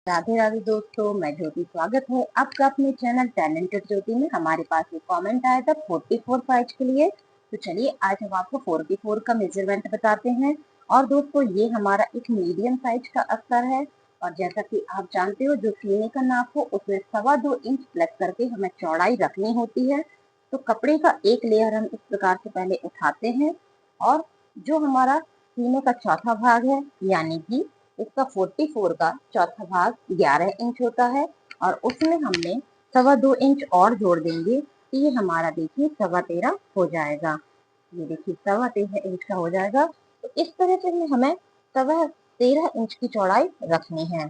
राधे राधे दोस्तों, मैं ज्योति। स्वागत है आपका अपने चैनल टैलेंटेड ज्योति में। हमारे पास एक कमेंट आया था 44 साइज के लिए। तो चलिए आज हम आपको 44 का मेजरमेंट बताते हैं। और दोस्तों ये हमारा एक मीडियम साइज का अस्तर है। और जैसा कि आप जानते हो, जो सीने का नाप हो उसमें 2.25 इंच प्लस करके हमें चौड़ाई रखनी होती है। तो कपड़े का एक लेयर हम इस प्रकार से पहले उठाते हैं और जो हमारा सीने का चौथा भाग है, यानी कि इसका 44 का चौथा भाग 11 इंच होता है। और उसमें हमने 2.25 इंच और जोड़ देंगे तो ये हमारा देखिए 13.25 हो जाएगा। ये देखिए 13.25 इंच का हो जाएगा। तो इस तरह से हमें 13.25 इंच की चौड़ाई रखनी है।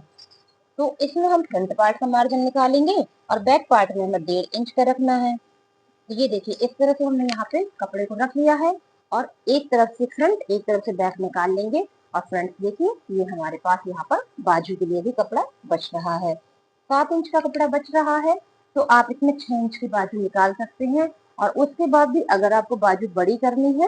तो इसमें हम फ्रंट पार्ट का मार्जिन निकालेंगे और बैक पार्ट में हमें 1.5 इंच का रखना है। तो ये देखिए इस तरह से हमने यहाँ पे कपड़े को रख लिया है और एक तरफ से फ्रंट एक तरफ से बैक निकाल लेंगे। और फ्रंट देखिए ये हमारे पास यहाँ पर बाजू के लिए भी कपड़ा बच रहा है। 7 इंच का कपड़ा बच रहा है तो आप इसमें 6 इंच की बाजू निकाल सकते हैं। और उसके बाद भी अगर आपको बाजू बड़ी करनी है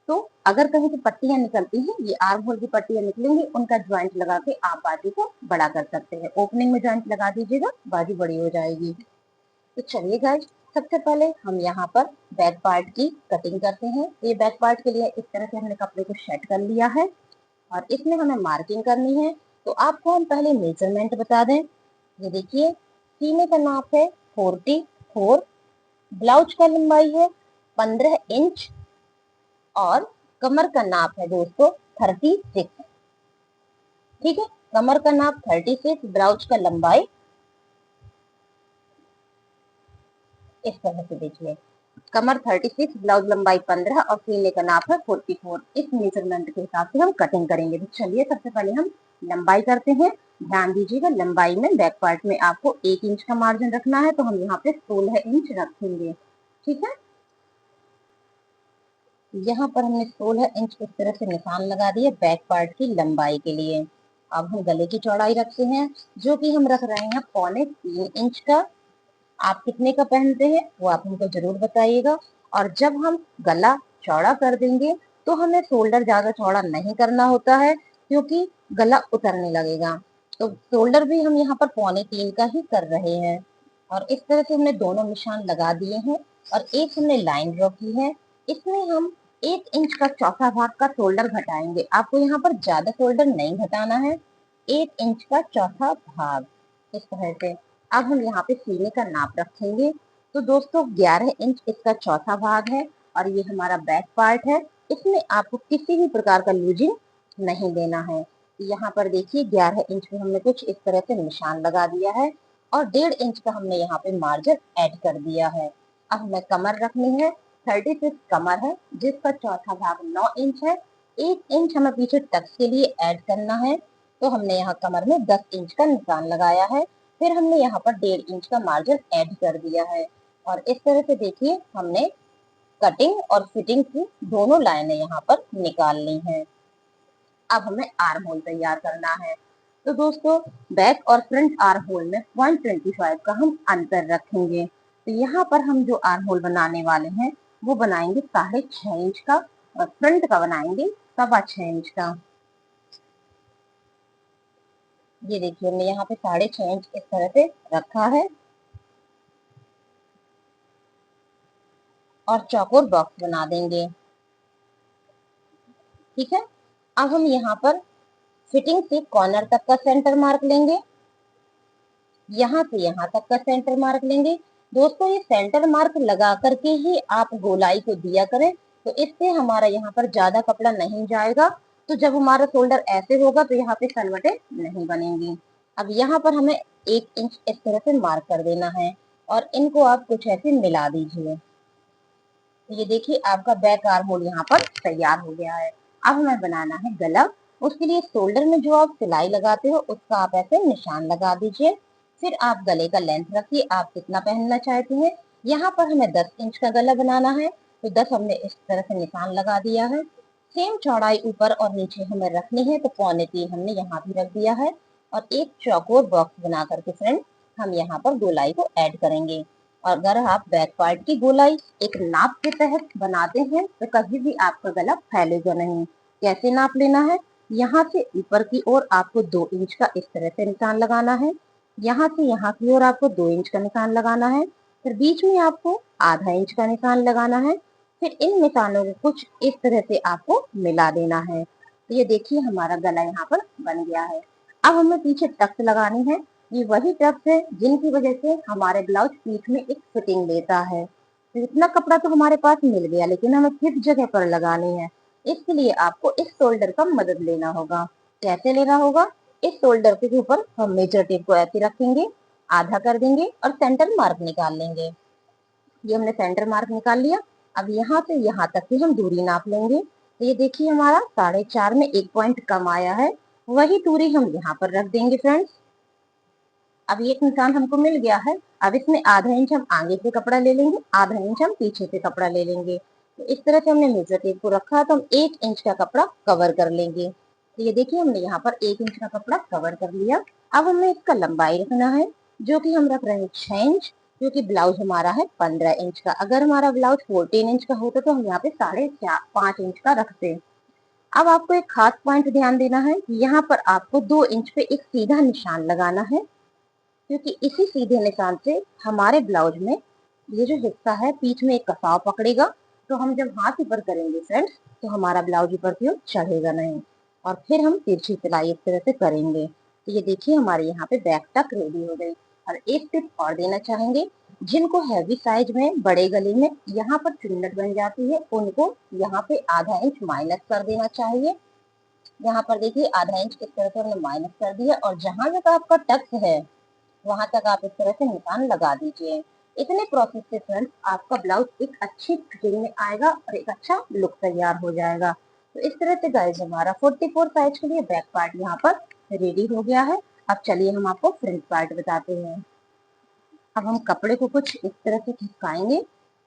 तो अगर कहीं से पट्टियां निकलती हैं, ये आर्म होल की पट्टियां निकलेंगी, उनका ज्वाइंट लगा के आप बाजू को बड़ा कर सकते हैं। ओपनिंग में ज्वाइंट लगा दीजिएगा, बाजू बड़ी हो जाएगी। तो चलिए गाइस, सबसे पहले हम यहाँ पर बैक पार्ट की कटिंग करते हैं। ये बैक पार्ट के लिए इस तरह से हमने कपड़े को सेट कर लिया है और इसमें हमें मार्किंग करनी है। तो आपको हम पहले मेजरमेंट बता दें। ये देखिए सीने का नाप है 44, ब्लाउज का लंबाई है 15 इंच और कमर का नाप है दोस्तों 36। ठीक है, कमर का नाप 36, ब्लाउज का लंबाई इस तरह से देखिए, कमर 36, ब्लाउज लंबाई 15 और सीने का नाप है 44। इस मेजरमेंट के हिसाब से हम कटिंग करेंगे। तो चलिए सबसे पहले हम लंबाई करते हैं। ध्यान दीजिएगा, लंबाई में बैक पार्ट में आपको 1 इंच का मार्जिन रखना है, तो हम यहाँ पे 16 इंच रखेंगे। ठीक है, यहाँ पर हमने 16 इंच इस तरह से निशान लगा दिए बैक पार्ट की लंबाई के लिए। अब हम गले की चौड़ाई रखते हैं, जो कि हम रख रहे हैं 3.25 इंच का। आप कितने का पहनते हैं वो आप हमको जरूर बताइएगा। और जब हम गला चौड़ा कर देंगे तो हमें शोल्डर ज्यादा चौड़ा नहीं करना होता है, क्योंकि गला उतरने लगेगा। तो शोल्डर भी हम यहाँ पर 3.25 का ही कर रहे हैं। और इस तरह से हमने दोनों निशान लगा दिए हैं और एक हमने लाइन ड्रॉ की है। इसमें हम 1 इंच का चौथा भाग का शोल्डर घटाएंगे। आपको यहाँ पर ज्यादा शोल्डर नहीं घटाना है, 1 इंच का चौथा भाग इस तरह से। अब हम यहाँ पे सीने का नाप रखेंगे। तो दोस्तों 11 इंच इसका चौथा भाग है और ये हमारा बैक पार्ट है। इसमें आपको किसी भी प्रकार का लूजिंग नहीं देना है। यहाँ पर देखिए 11 इंच में हमने कुछ इस तरह से निशान लगा दिया है और 1.5 इंच का हमने यहाँ पे मार्जिन ऐड कर दिया है। अब हमें कमर रखनी है। 36 कमर है जिसका चौथा भाग 9 इंच है। 1 इंच हमें पीछे टक्स के लिए ऐड करना है, तो हमने यहाँ कमर में 10 इंच का निशान लगाया है। फिर हमने यहाँ पर 1.5 इंच का मार्जिन ऐड कर दिया है। और इस तरह से देखिए हमने कटिंग और फिटिंग की दोनों लाइनें यहाँ पर निकाल ली हैं। अब हमें आर्म होल तैयार करना है। तो दोस्तों बैक और फ्रंट आर्म होल में 0.25 का हम अंतर रखेंगे। तो यहाँ पर हम जो आर्म होल बनाने वाले हैं वो बनाएंगे 6.5 इंच का और फ्रंट का बनाएंगे 6.25 इंच का। ये देखिए हमने यहाँ पे 6.5 इंच इस तरह से रखा है और चौकोर बॉक्स बना देंगे। ठीक है, अब हम यहाँ पर फिटिंग से कॉर्नर तक का सेंटर मार्क लेंगे, यहाँ से यहाँ तक का सेंटर मार्क लेंगे। दोस्तों ये सेंटर मार्क लगा करके ही आप गोलाई को दिया करें, तो इससे हमारा यहाँ पर ज्यादा कपड़ा नहीं जाएगा। तो जब हमारा शोल्डर ऐसे होगा तो यहाँ पे सलवटें नहीं बनेंगी। अब यहाँ पर हमें 1 इंच इस तरह से मार्क कर देना है और इनको आप कुछ ऐसे मिला दीजिए। तो ये देखिए आपका बैक आर्म होल यहाँ पर तैयार हो गया है। अब हमें बनाना है गला। उसके लिए शोल्डर में जो आप सिलाई लगाते हो उसका आप ऐसे निशान लगा दीजिए। फिर आप गले का लेंथ रखिए, आप कितना पहनना चाहते हैं। यहाँ पर हमें 10 इंच का गला बनाना है, तो 10 हमने इस तरह से निशान लगा दिया है। सेम चौड़ाई ऊपर और नीचे हमें रखनी है, तो 3.25 हमने यहाँ भी रख दिया है। और एक चौकोर बॉक्स बना करके फ्रेंड हम यहाँ पर गोलाई को ऐड करेंगे। और अगर आप बैक पार्ट की गोलाई एक नाप के तहत बनाते हैं तो कभी भी आपका गला फैलेगा नहीं। कैसे नाप लेना है, यहाँ से ऊपर की ओर आपको 2 इंच का इस तरह से निशान लगाना है। यहाँ से यहाँ की ओर आपको 2 इंच का निशान लगाना है। फिर बीच में आपको आधा इंच का निशान लगाना है। फिर इन निशानों को कुछ इस तरह से आपको मिला देना है। तो ये देखिए हमारा गला यहाँ पर बन गया है। अब हमें पीछे टक्स लगानी है। ये वही टक्स है जिनकी वजह से हमारे ब्लाउज पीठ में एक फिटिंग देता है। तो इतना कपड़ा तो हमारे पास मिल गया, लेकिन हमें किस जगह पर लगानी है, इसके लिए आपको इस शोल्डर का मदद लेना होगा। कैसे लेना होगा? इस शोल्डर के ऊपर हम मेजर टेप को ऐसे रखेंगे, आधा कर देंगे और सेंटर मार्क निकाल लेंगे। ये हमने सेंटर मार्क निकाल लिया। अब यहाँ से यहाँ तक की हम दूरी नाप लेंगे। तो ये देखिए हमारा 4.5 में 1 पॉइंट कम आया है। वही दूरी हम यहाँ पर रख देंगे फ्रेंड्स। अब ये एक निशान हमको मिल गया है। अब इसमें आधा इंच हम आगे से कपड़ा ले लेंगे, आधा इंच हम पीछे से कपड़ा ले लेंगे। तो इस तरह से हमने मेजर टेप को रखा, तो हम 1 इंच का कपड़ा कवर कर लेंगे। तो ये देखिए हमने यहाँ पर 1 इंच का कपड़ा कवर कर लिया। अब हमें इसका लंबाई रखना है, जो कि हम रख रहे हैं 6 इंच, क्योंकि ब्लाउज हमारा है 15 इंच का। अगर हमारा ब्लाउज 14 इंच का होता तो हम यहाँ पे 5.5 इंच का रखते। अब आपको एक खास पॉइंट ध्यान देना है कि यहाँ पर आपको 2 इंच पे एक सीधा निशान लगाना है, क्योंकि इसी सीधे निशान से हमारे ब्लाउज में ये जो हिस्सा है पीठ में एक कसाव पकड़ेगा। तो हम जब हाथ ऊपर करेंगे फ्रेंड्स, तो हमारा ब्लाउज ऊपर की ओर चढ़ेगा नहीं, और फिर हम तिरछी सिलाई इस तरह से करेंगे। तो ये देखिए हमारे यहाँ पे बैक तक रेडी हो गई। और एक टिप और देना चाहेंगे, जिनको हैवी साइज में बड़े गले में यहाँ पर चुन्नट बन जाती है, उनको यहाँ पे आधा इंच माइनस कर देना चाहिए। यहाँ पर देखिए आधा इंच इस तरह से हमने माइनस कर दिया, और जहां तक आपका टक्स है वहां तक आप इस तरह से निशान लगा दीजिए। इतने प्रोसेस से फ्रेंड्स आपका ब्लाउज एक अच्छी फिटिंग में आएगा और एक अच्छा लुक तैयार हो जाएगा। तो इस तरह से गाइस हमारा 44 साइज के लिए बैक पार्ट यहाँ पर रेडी हो गया है। अब चलिए हम आपको फ्रंट पार्ट बताते हैं। अब हम कपड़े को कुछ इस तरह से खिसकाएंगे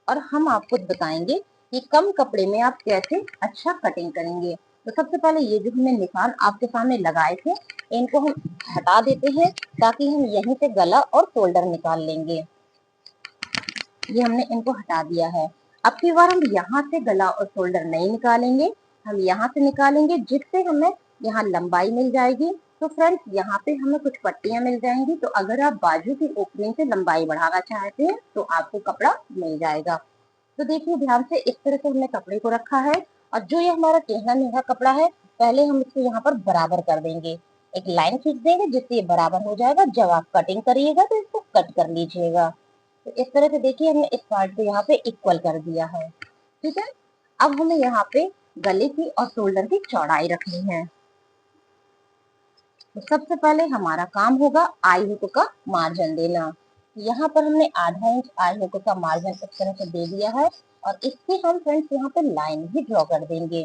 और हम आपको बताएंगे कि कम कपड़े में आप कैसे अच्छा कटिंग करेंगे। तो सबसे पहले ये जो हमने निशान आपके सामने लगाए थे, इनको हम हटा देते हैं, ताकि हम यहीं से गला और शोल्डर निकाल लेंगे। ये हमने इनको हटा दिया है। अब की बार हम यहाँ से गला और शोल्डर नहीं निकालेंगे, हम यहाँ से निकालेंगे, जिससे हमें यहाँ लंबाई मिल जाएगी। तो फ्रेंड्स यहाँ पे हमें कुछ पट्टियां मिल जाएंगी। तो अगर आप बाजू की ओपनिंग से लंबाई बढ़ाना चाहते हैं तो आपको कपड़ा मिल जाएगा। तो देखिए ध्यान से इस तरह से हमने कपड़े को रखा है, और जो ये हमारा टेढ़ा मेढ़ा कपड़ा है, पहले हम इसको यहाँ पर बराबर कर देंगे, एक लाइन खींच देंगे जिससे ये बराबर हो जाएगा। जब आप कटिंग करिएगा तो इसको कट कर लीजिएगा। तो इस तरह से देखिए हमने इस पार्ट को यहाँ पे इक्वल कर दिया है। ठीक है, अब हमें यहाँ पे गले की और शोल्डर की चौड़ाई रखनी है। तो सबसे पहले हमारा काम होगा आई हुक का मार्जिन देना। यहाँ पर हमने आधा इंच आई हुक का मार्जिन इस तरह से दे दिया है, और इसकी हम फ्रेंड्स यहाँ पे लाइन भी ड्रॉ कर देंगे।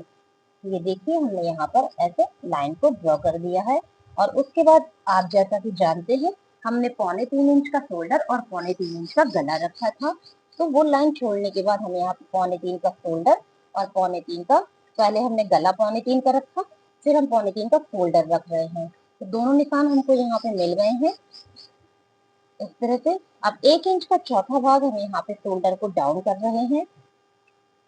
ये देखिए हमने यहाँ पर ऐसे लाइन को ड्रॉ कर दिया है। और उसके बाद आप जैसा कि जानते हैं, हमने 3.25 इंच का शोल्डर और 3.25 इंच का गला रखा था। तो वो लाइन छोड़ने के बाद हमें यहाँ पे 3.25 का शोल्डर और 3.25 का, पहले हमने गला 3.25 का रखा, फिर हम 3.25 का शोल्डर रख रहे हैं। तो दोनों निशान हमको यहाँ पे मिल गए हैं इस तरह से। अब 1 इंच का चौथा भाग हम यहाँ पे शोल्डर को डाउन कर रहे हैं।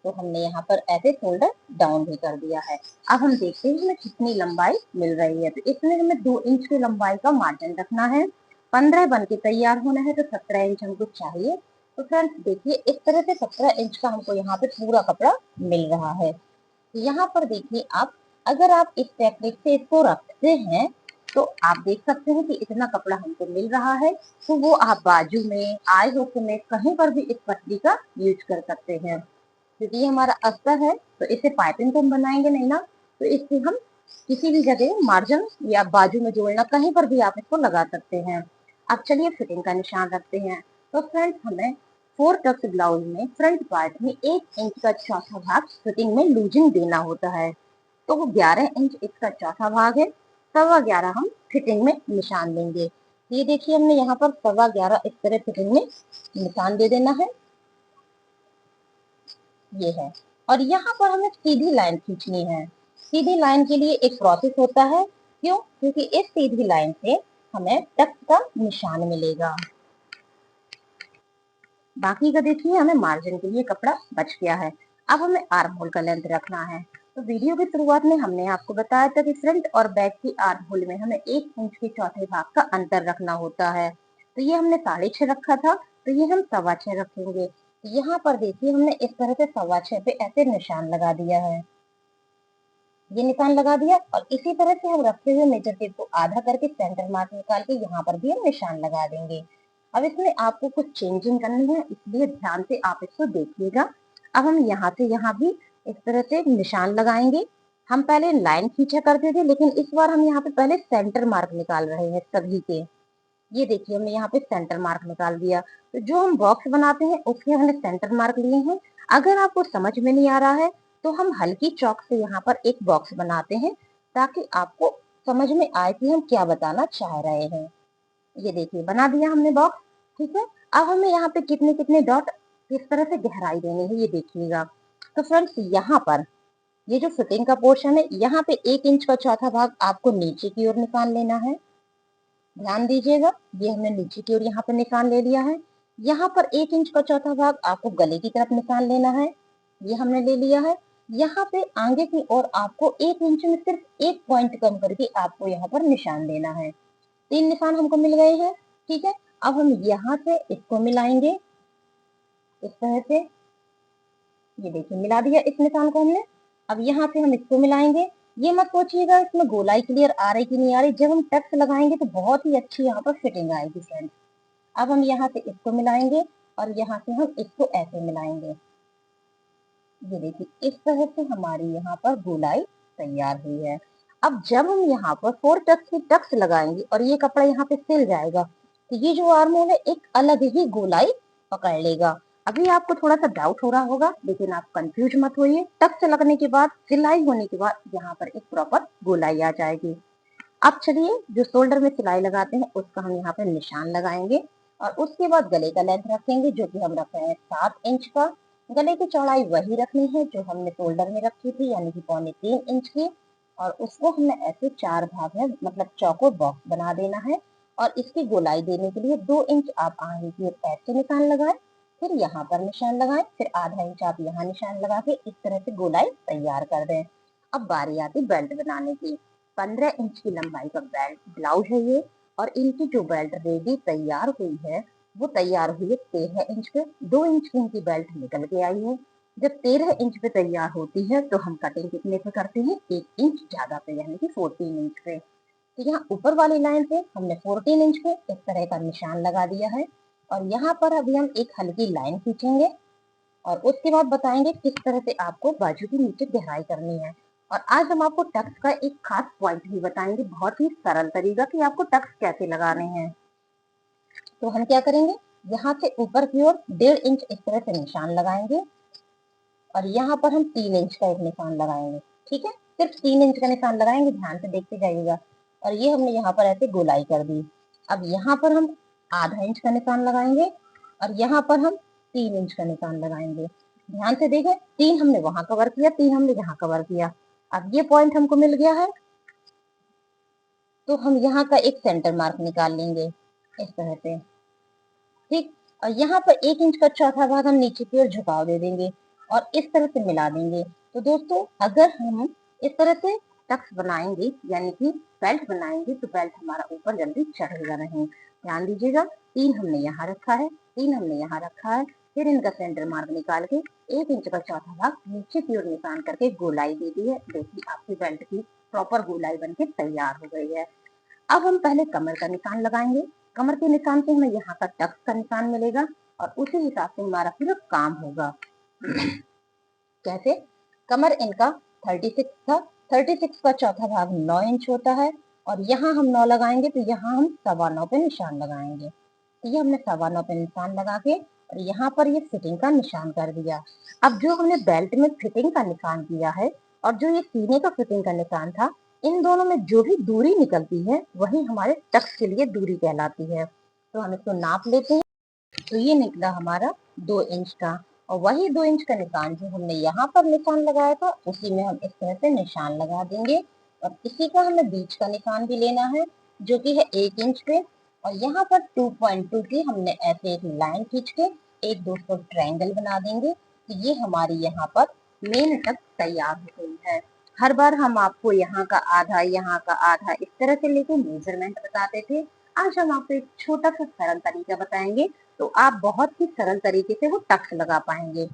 तो हमने यहाँ पर ऐसे शोल्डर डाउन भी कर दिया है। अब हम देखते हैं हमें कितनी लंबाई मिल रही है। तो इसमें हमें 2 इंच की लंबाई का मार्जिन रखना है। 15 बन के तैयार होना है, तो 17 इंच हमको चाहिए। तो फ्रेंड्स देखिए इस तरह से 17 इंच का हमको यहाँ पे पूरा कपड़ा मिल रहा है। यहाँ पर देखिए आप, अगर आप इस टेक्निक से इसको रखते हैं, तो आप देख सकते हैं कि इतना कपड़ा हमको मिल रहा है। तो वो आप बाजू में, आई हुक में, कहीं पर भी इस पट्टी का यूज कर सकते हैं। क्योंकि ये हमारा अस्तर है, तो इसे पाइपिंग तो हम बनाएंगे नहीं ना, तो इससे हम किसी भी जगह मार्जिन या बाजू में जोड़ना, कहीं पर भी आप इसको लगा सकते हैं। अब चलिए फिटिंग का निशान रखते हैं। तो फ्रेंड्स हमें 4 टक्स ब्लाउज में फ्रंट पार्ट में 1 इंच का चौथा भाग फिटिंग में लूजिंग देना होता है। तो वो 11 इंच इसका चौथा भाग है। 11.25 हम फिटिंग में निशान देंगे। ये देखिए हमने यहाँ पर 11.25 इस तरह फिटिंग में निशान दे देना है। ये है, और यहाँ पर हमें सीधी लाइन खींचनी है। सीधी लाइन के लिए एक प्रोसेस होता है। क्यों? क्योंकि इस सीधी लाइन से हमें टक्स का निशान मिलेगा। बाकी का देखिए हमें मार्जिन के लिए कपड़ा बच गया है। अब हमें आर्म होल का लेंथ रखना है। तो वीडियो की शुरुआत में हमने आपको बताया था कि फ्रंट और बैक की आर्म होल में हमें 1 इंच के चौथे भाग का अंतर रखना होता है। तो ये हमने 6.5 रखा था, तो ये हम 6.25 रखेंगे। यहाँ पर देखिए हमने इस तरह से 6.25 पे ऐसे निशान लगा दिया है, ये निशान लगा दिया। और इसी तरह से हम रखे हुए मेजर टेप को आधा करके सेंटर मार्क निकाल के यहाँ पर भी हम निशान लगा देंगे। अब इसमें आपको कुछ चेंजिंग करनी है, इसलिए ध्यान से आप इसको देखिएगा। अब हम यहाँ से यहाँ भी इस तरह से निशान लगाएंगे। हम पहले लाइन खींचा करते थे, लेकिन इस बार हम यहाँ पे पहले सेंटर मार्क निकाल रहे हैं सभी के। ये देखिए हमने यहाँ पे सेंटर मार्क निकाल दिया। तो जो हम बॉक्स बनाते हैं उसके हमने सेंटर मार्क लिए हैं। अगर आपको समझ में नहीं आ रहा है तो हम हल्की चौक से यहाँ पर एक बॉक्स बनाते हैं, ताकि आपको समझ में आए कि हम क्या बताना चाह रहे हैं। ये देखिए बना दिया हमने बॉक्स, ठीक है। अब हमें यहाँ पे कितने कितने डॉट किस तरह से गहराई देनी है ये देखिएगा। तो फ्रेंड्स यहाँ पर ये जो फिटिंग का पोर्शन है, यहाँ पे 1 इंच का चौथा भाग आपको नीचे की ओर निकाल लेना है। ध्यान दीजिएगा, ये हमने नीचे की ओर यहाँ पर निशान ले लिया है। यहाँ पर 1 इंच का चौथा भाग आपको गले की तरफ निशान लेना है, ये हमने ले लिया है। यहाँ पे आगे की ओर आपको 1 इंच में सिर्फ एक पॉइंट कम करके आपको यहाँ पर निशान देना है। 3 निशान हमको मिल गए हैं, ठीक है। अब हम यहाँ से इसको मिलाएंगे इस तरह से। ये देखिए मिला दिया इस निशान को हमने। अब यहाँ से हम इसको मिलाएंगे। ये मत सोचिएगा इसमें गोलाई क्लियर आ रही कि नहीं आ रही, जब हम टक्स लगाएंगे तो बहुत ही अच्छी यहाँ पर फिटिंग आएगी फ्रेंड्स। अब हम यहाँ से इसको मिलाएंगे और यहाँ से हम इसको ऐसे मिलाएंगे। ये देखिए इस तरह से हमारी यहाँ पर गोलाई तैयार हुई है। अब जब हम यहाँ पर 4 टक्स की टक्स लगाएंगे और ये कपड़ा यहाँ पे सिल जाएगा, तो ये जो आर्म होल है एक अलग ही गोलाई पकड़ लेगा। अभी आपको थोड़ा सा डाउट हो रहा होगा, लेकिन आप कंफ्यूज मत होइए। टक्स लगने के बाद, सिलाई होने के बाद यहाँ पर एक प्रॉपर गोलाई आ जाएगी। अब चलिए जो शोल्डर में सिलाई लगाते हैं उसका हम यहाँ पे निशान लगाएंगे और उसके बाद गले का लेंथ रखेंगे, जो कि हम रख रहे हैं 7 इंच का। गले की चौड़ाई वही रखनी है जो हमने शोल्डर में रखी थी, यानी कि 3.25 इंच की। और उसको हमने ऐसे 4 भाग में मतलब चौकोर बॉक्स बना देना है। और इसकी गोलाई देने के लिए 2 इंच आप आगे की ओर ऐसे निशान लगाएं, फिर यहाँ पर निशान लगाएं, फिर आधा इंच आप यहाँ निशान लगा के इस तरह से गोलाई तैयार कर दें। अब बारी आती बेल्ट बनाने की। 15 इंच की लंबाई का बेल्ट ब्लाउज है ये। और इनकी जो बेल्ट रेडी तैयार हुई है वो तैयार हुई है 13 इंच पे। 2 इंच की इनकी बेल्ट निकल के आई है। जब 13 इंच पे तैयार होती है तो हम कटिंग कितने पे करते हैं, 1 इंच ज्यादा पे, यानी कि 14 इंच पे। तो यहाँ ऊपर वाली लाइन पे हमने 14 इंच पे इस तरह का निशान लगा दिया है। और यहाँ पर अभी हम एक हल्की लाइन खींचेंगे और उसके बाद बताएंगे किस तरह से आपको बाजू के नीचे गहराई करनी है। और आज हम आपको टक्स का एक खास पॉइंट भी बताएंगे, बहुत ही सरल तरीका कि आपको टक्स कैसे लगाने हैं। तो हम क्या करेंगे, यहाँ से ऊपर की ओर 1.5 इंच इस तरह से निशान लगाएंगे और यहाँ पर हम 3 इंच का एक निशान लगाएंगे, ठीक है। सिर्फ 3 इंच का निशान लगाएंगे, ध्यान से देखते जाइएगा। और ये हमने यहाँ पर ऐसे गोलाई कर दी। अब यहाँ पर हम आधा इंच का निशान लगाएंगे और यहाँ पर हम 3 इंच का निशान लगाएंगे। ध्यान से देखें, 3 हमने वहां कवर किया, 3 हमने यहाँ कवर किया। अब ये पॉइंट हमको मिल गया है, तो हम यहाँ का एक सेंटर मार्क निकाल लेंगे इस तरह से, ठीक। और यहाँ पर 1 इंच का चौथा भाग हम नीचे की ओर झुकाव दे देंगे और इस तरह से मिला देंगे। तो दोस्तों अगर हम इस तरह से टक्स बनाएंगे यानी कि बेल्ट बनाएंगे, तो बेल्ट हमारा ऊपर जल्दी चढ़ेगा नहीं। ध्यान दीजिएगा, 3 हमने यहाँ रखा है, 3 हमने यहाँ रखा है, फिर इनका सेंटर मार्क निकाल के 1 इंच का चौथा भाग नीचे की ओर निशान करके गोलाई दे दी है। देखिए आपकी बेल्ट की प्रॉपर गोलाई बनके तैयार हो गई है। अब हम पहले कमर का निशान लगाएंगे। कमर के निशान से हमें यहाँ का टक्स का निशान मिलेगा और उसी हिसाब से हमारा पूरा काम होगा। कैसे, कमर इनका 36 था, 36 का चौथा भाग 9 इंच होता है और यहाँ हम 9 लगाएंगे, तो यहाँ हम 9.25 पे निशान लगाएंगे। तो ये हमने 9.25 पे निशान लगा के और यहाँ पर ये फिटिंग का निशान कर दिया। अब जो हमने बेल्ट में फिटिंग का निशान किया है और जो ये सीने का फिटिंग का निशान था, इन दोनों में जो भी दूरी निकलती है वही हमारे टक्स के लिए दूरी कहलाती है। तो हम इसको नाप लेते हैं। तो ये निकला हमारा 2 इंच का, और वही 2 इंच का निशान जो हमने यहाँ पर निशान लगाया था उसी में हम इस तरह से निशान लगा देंगे। और इसी का हमें बीच का निशान भी लेना है जो कि है 1 इंच पे। और यहाँ पर 2.2 की हमने ऐसे एक लाइन खींच के एक दोस्तों ट्रायंगल बना देंगे। तो ये हमारी यहाँ पर मेन टक तैयार हो गई है। हर बार हम आपको यहाँ का आधा इस तरह से लेके मेजरमेंट बताते थे। आज हम आपको एक छोटा सा सरल तरीका बताएंगे, तो आप बहुत ही सरल तरीके से वो टक्स लगा पाएंगे।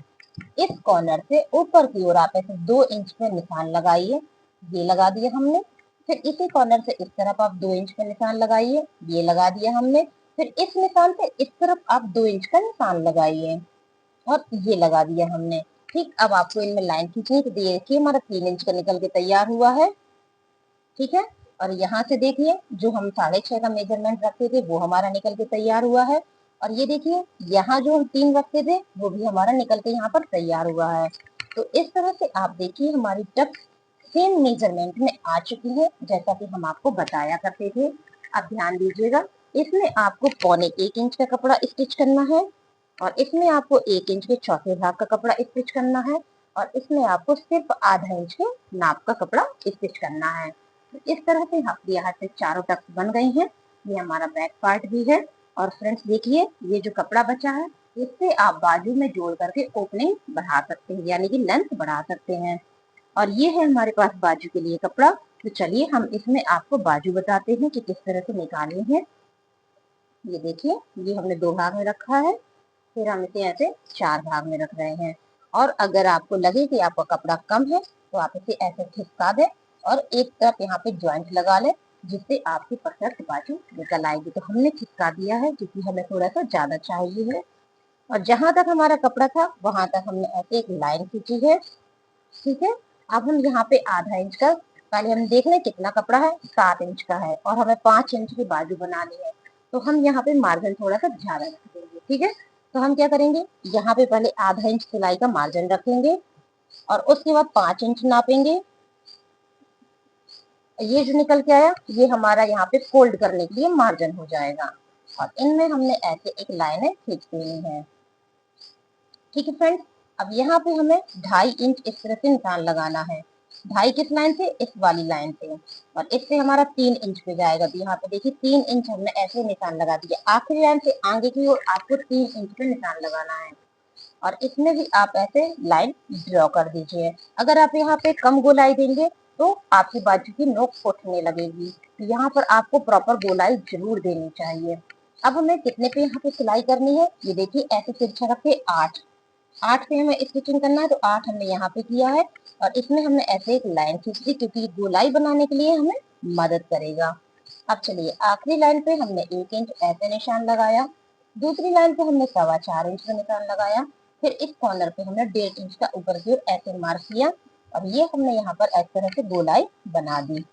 इस कॉर्नर से ऊपर की ओर आप ऐसे 2 इंच पे निशान लगाइए, ये लगा दिया हमने। फिर इसी कॉर्नर से इस तरफ आप 2 इंच पे निशान लगाइए, ये लगा दिया हमने। फिर इस निशान से इस तरफ आप 2 इंच का निशान लगाइए और ये लगा दिया हमने। ठीक, अब आपको इनमें लाइन खींचनी, तो देखिए हमारा 3 इंच का निकल के तैयार हुआ है। ठीक है, और यहाँ से देखिए जो हम 6.5 का मेजरमेंट रखते थे वो हमारा निकल के तैयार हुआ है। और ये देखिए यहाँ जो हम 3 रखते थे वो भी हमारा निकल के यहाँ पर तैयार हुआ है। तो इस तरह से आप देखिए हमारी टक सेम मेजरमेंट में आ चुकी है, जैसा कि हम आपको बताया करते थे। अब ध्यान दीजिएगा, इसमें आपको 1.25 इंच का कपड़ा स्टिच करना है और इसमें आपको 1 इंच के चौथे भाग का कपड़ा स्टिच करना है और इसमें आपको सिर्फ आधा इंच के नाप का कपड़ा स्टिच करना है। इस तरह से यहाँ से चारों टक्स बन गई हैं। ये हमारा बैक पार्ट भी है। और फ्रेंड्स देखिए ये जो कपड़ा बचा है इससे आप बाजू में जोड़ करके ओपनिंग बढ़ा सकते हैं, यानी कि लेंथ बढ़ा सकते हैं। और ये है हमारे पास बाजू के लिए कपड़ा। तो चलिए हम इसमें आपको बाजू बताते हैं कि किस तरह से निकालनी है। ये देखिए ये हमने 2 भाग में रखा है, फिर हम इसे ऐसे 4 भाग में रख रहे हैं। और अगर आपको लगे कि आपका कपड़ा कम है तो आप इसे ऐसे खिसका दें और एक तरफ यहाँ पे ज्वाइंट लगा लें, जिससे आपकी परफेक्ट बाजू निकल आएगी। तो हमने खिसका दिया है क्योंकि हमें थोड़ा सा ज्यादा चाहिए है। और जहां तक हमारा कपड़ा था वहां तक हमने ऐसे एक लाइन खींची है। ठीक है, अब हम यहाँ पे आधा इंच का, पहले हम देख लें कितना कपड़ा है, 7 इंच का है और हमें 5 इंच की बाजू बनानी है। तो हम यहाँ पे मार्जिन थोड़ा सा ज्यादा रख देंगे। ठीक है, तो हम क्या करेंगे, यहाँ पे पहले आधा इंच सिलाई का मार्जिन रखेंगे और उसके बाद 5 इंच नापेंगे। ये जो निकल के आया ये हमारा यहाँ पे फोल्ड करने के लिए मार्जिन हो जाएगा और इनमें हमने ऐसे एक लाइन खींच देनी है। ठीक है फ्रेंड्स, अब यहाँ पे हमें 2.5 इंच इस तरह से निशान लगाना है। 2.5 किस लाइन से, इस वाली लाइन से, और इससे हमारा 3 इंच पे जाएगा। तो यहाँ पे देखिए 3 इंच हमने ऐसे निशान लगा दिया। आखिरी लाइन से आगे की ओर आपको 3 इंच पे निशान लगाना है और इसमें भी आप ऐसे लाइन ड्रॉ कर दीजिए। अगर आप यहाँ पे कम गोलाई देंगे तो आपकी बाजू की नोक उठने लगेगी। तो यहाँ पर आपको प्रॉपर गोलाई जरूर देनी चाहिए। अब हमें कितने पे यहाँ पे सिलाई करनी है, ये देखिए ऐसे तिरछा रख के 8 पे हमें स्टिचिंग करना है। तो 8 हमने यहाँ पे किया है और इसमें हमने ऐसे एक लाइन खींच दी क्योंकि गोलाई बनाने के लिए हमें मदद करेगा। अब चलिए आखिरी लाइन पे हमने 1 इंच ऐसे निशान लगाया, दूसरी लाइन पे हमने 4.25 इंच का निशान लगाया, फिर इस कॉर्नर पे हमने 1.5 इंच का ऊपर की ओर ऐसे मार्क किया और ये हमने यहाँ पर इस तरह से गोलाई बना दी।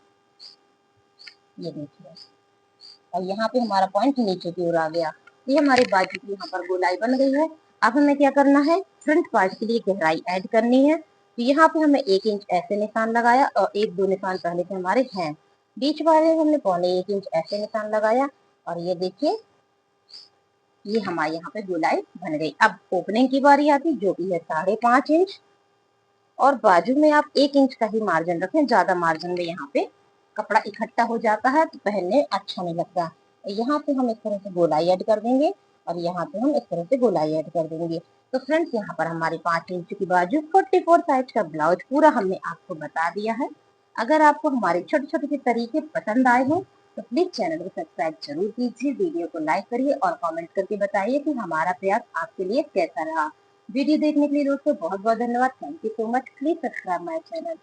ये देखिए, और यहाँ पे हमारा पॉइंट नीचे की ओर आ गया। ये हमारी बाजू की यहाँ पर गोलाई बन गई है। अब हमें क्या करना है, फ्रंट पार्ट के लिए गहराई ऐड करनी है। तो यहाँ पे हमें 1 इंच ऐसे निशान लगाया और 1-2 निशान पहले से हमारे हैं। बीच वाले हमने 1.25 इंच ऐसे निशान लगाया और ये देखिए ये हमारे यहाँ पे गोलाई बन गई। अब ओपनिंग की बारी आती जो कि है 5.5 इंच और बाजू में आप 1 इंच का ही मार्जिन रखें, ज्यादा मार्जिन में यहाँ पे कपड़ा इकट्ठा हो जाता है तो पहनने अच्छा नहीं लगता। यहाँ पे हम इस तरह से गोलाई ऐड कर देंगे और यहाँ पे हम इस तरह से गोलाई ऐड कर देंगे। तो फ्रेंड्स यहाँ पर हमारी 5 इंच की बाजू 44 साइज का ब्लाउज पूरा हमने आपको बता दिया है। अगर आपको हमारे छोटे छोटे से तरीके पसंद आए हो तो प्लीज चैनल को सब्सक्राइब जरूर कीजिए, वीडियो को लाइक करिए और कमेंट करके बताइए कि हमारा प्रयास आपके लिए कैसा रहा। वीडियो देखने के लिए दोस्तों बहुत बहुत धन्यवाद। Thank you so much. Please subscribe my channel.